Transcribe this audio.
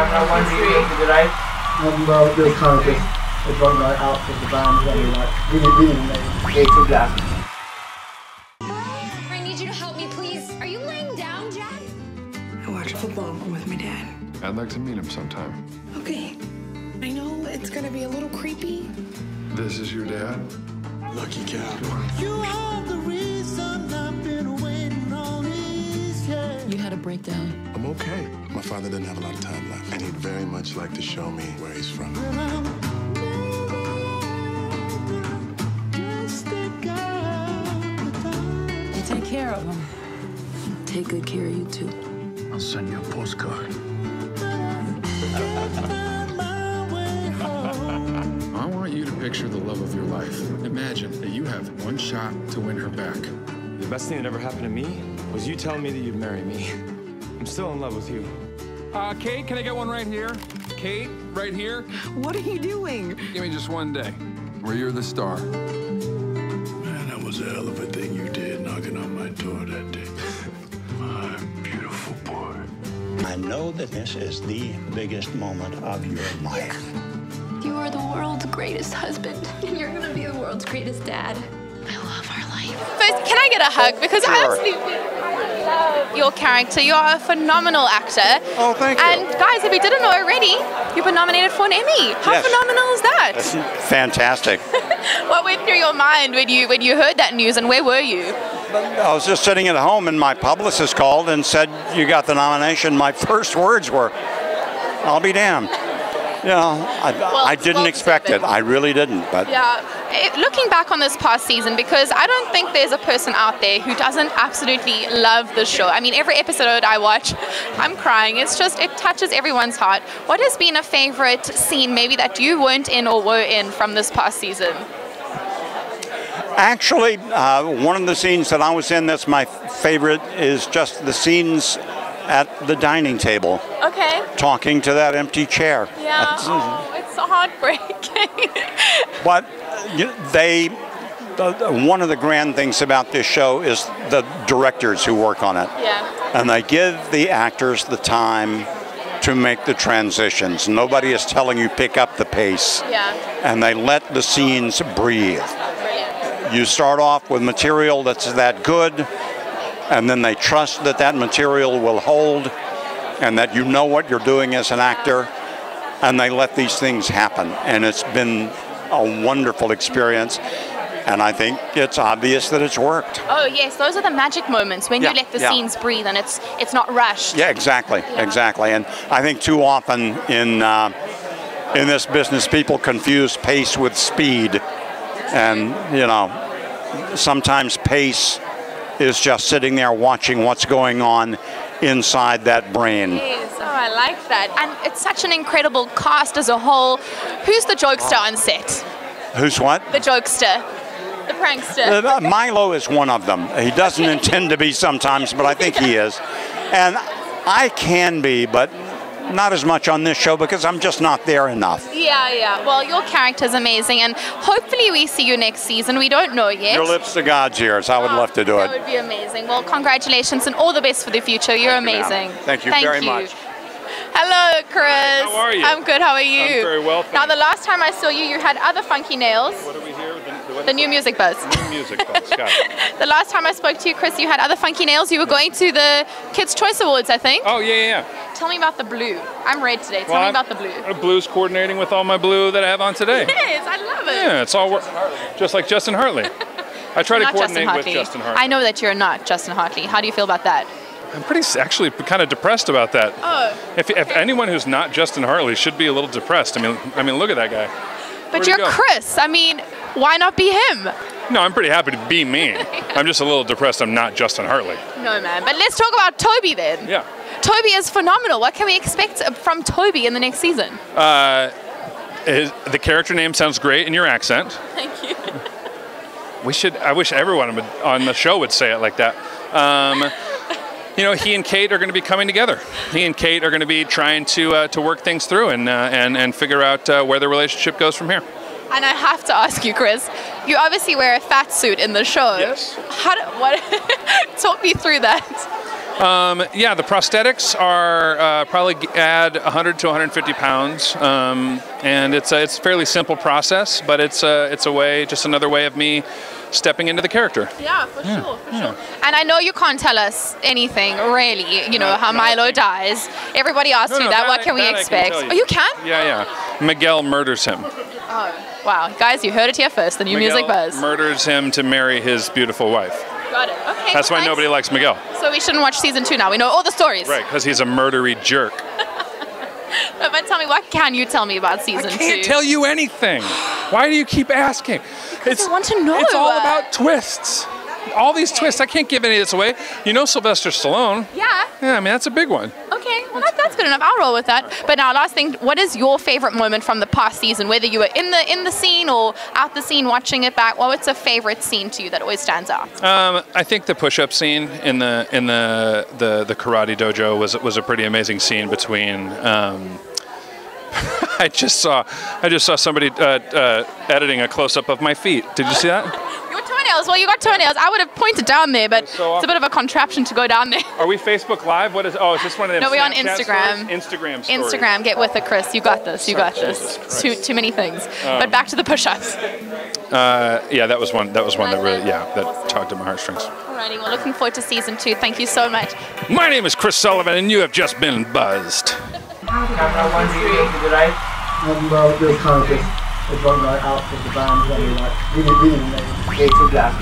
camera, one video to the right. Well, it was kind of just a run right out of the band, and like really amazing. Okay, so black. I need you to help me, please. Are you laying down, Jack? I watch football with my dad. I'd like to meet him sometime. Okay. I know it's gonna be a little creepy. This is your dad? Lucky cow. You are the reason I've been waiting all these years. You had a breakdown. I'm okay. My father didn't have a lot of time left, and he'd very much like to show me where he's from. You take care of him. Take good care of you, too. I'll send you a postcard. I want you to picture the love of your life. Imagine that you have one shot to win her back. The best thing that ever happened to me was you telling me that you'd marry me. I'm still in love with you. Kate, can I get one right here? Kate, right here? What are you doing? Give me just one day where you're the star. Man, that was a hell of a thing you did, knocking on my door that day. My beautiful boy. I know that this is the biggest moment of your life. You are the world's greatest husband, and you're gonna be the world's greatest dad. I love our life. First, can I get a hug? Because I absolutely love your character. You're a phenomenal actor. Oh, thank you. And guys, if you didn't know already, you've been nominated for an Emmy. How phenomenal is that? That's fantastic. What went through your mind when you heard that news, and where were you? I was just sitting at home, and my publicist called and said, "You got the nomination." My first words were, "I'll be damned." You know, I didn't expect it. I really didn't. But yeah, looking back on this past season, because I don't think there's a person out there who doesn't absolutely love the show. I mean, every episode I watch, I'm crying. It's just, it touches everyone's heart. What has been a favorite scene maybe that you weren't in or were in from this past season? actually, one of the scenes that I was in that's my favorite is just the scenes at the dining table. Okay. Talking to that empty chair. Yeah, it's so heartbreaking. But one of the grand things about this show is the directors who work on it. Yeah. And they give the actors the time to make the transitions. Nobody is telling you pick up the pace. Yeah. And they let the scenes breathe. You start off with material that's that good, and then they trust that that material will hold and that you know what you're doing as an actor, and they let these things happen. And it's been a wonderful experience, and I think it's obvious that it's worked. Oh yes, those are the magic moments when you let the scenes breathe and it's not rushed. Yeah, exactly, exactly. And I think too often in this business, people confuse pace with speed, and you know, sometimes pace is just sitting there watching what's going on inside that brain. Yes, oh, I like that. And it's such an incredible cast as a whole. Who's the jokester on set? Who's what? The jokester. The prankster. Milo is one of them. He doesn't intend to be sometimes, but I think he is. And I can be, but not as much on this show because I'm just not there enough. Yeah, yeah. Well, your character's amazing, and hopefully we see you next season. We don't know yet. Your lips to God's ears. I would love to do it. That would be amazing. Well, congratulations and all the best for the future. You're amazing. Thank you very much. Hello, Chris. How are you? I'm good. How are you? I'm very well. Now, the last time I saw you, you had other funky nails. What are we here? The new music buzz. New music buzz. Got it. The last time I spoke to you, Chris, you had other funky nails. You were going to the Kids' Choice Awards, I think. Oh, yeah. Tell me about the blue. I'm red today. Tell me about the blue. Blue's coordinating with all my blue that I have on today. Yes, I love it. Yeah, it's all just like Justin Hartley. I try to coordinate with Justin Hartley. I know that you're not Justin Hartley. How do you feel about that? I'm actually kind of depressed about that. Oh. If anyone who's not Justin Hartley should be a little depressed. I mean, look at that guy. But you're Chris. I mean, why not be him? No, I'm pretty happy to be me. I'm just a little depressed I'm not Justin Hartley. No, man. But let's talk about Toby then. Yeah. Toby is phenomenal. What can we expect from Toby in the next season? The character name sounds great in your accent. Thank you. I wish everyone on the show would say it like that. You know, he and Kate are going to be coming together. He and Kate are going to be trying to work things through and figure out where the relationship goes from here. And I have to ask you, Chris, you obviously wear a fat suit in the show. Yes. Talk me through that. Yeah, the prosthetics are probably add 100 to 150 pounds, and it's a fairly simple process, but it's a way, just another way of me stepping into the character. Yeah, for sure. And I know you can't tell us anything, really, you know, how Milo dies. Everybody asks you that. What can we expect? Oh, you can? Yeah. Miguel murders him. Oh, wow. Guys, you heard it here first, the new Music Buzz. Murders him to marry his beautiful wife. Got it. Okay. That's why nobody likes Miguel. So we shouldn't watch season 2 now. We know all the stories. Right, because he's a murdery jerk. But tell me, what can you tell me about season 2? I can't tell you anything. Why do you keep asking? I want to know. It's all about twists. All these twists. I can't give any of this away. You know Sylvester Stallone. Yeah. Yeah, I mean, that's a big one. Okay, well that's good enough. I'll roll with that. But now, last thing, what is your favorite moment from the past season? Whether you were in the scene or out the scene watching it back, what's a favorite scene to you that always stands out? I think the push-up scene in the karate dojo was a pretty amazing scene between. I just saw somebody editing a close-up of my feet. Did you see that? Your toenails. Well, you got toenails. I would have pointed down there, but it's a bit of a contraption to go down there. Are we Facebook Live? What is? Oh, is this one of them? No, we're on Snapchat Instagram. Stories? Instagram. Stories. Instagram. Get with it, Chris. You got this. You got this. Too many things. But back to the push-ups. Yeah, that was one. That really, that talked to my heartstrings. Alrighty, well, looking forward to season 2. Thank you so much. My name is Chris Sullivan, and you have just been buzzed. Well, it was kind of just a drunk night out with the band when we like really made it too black.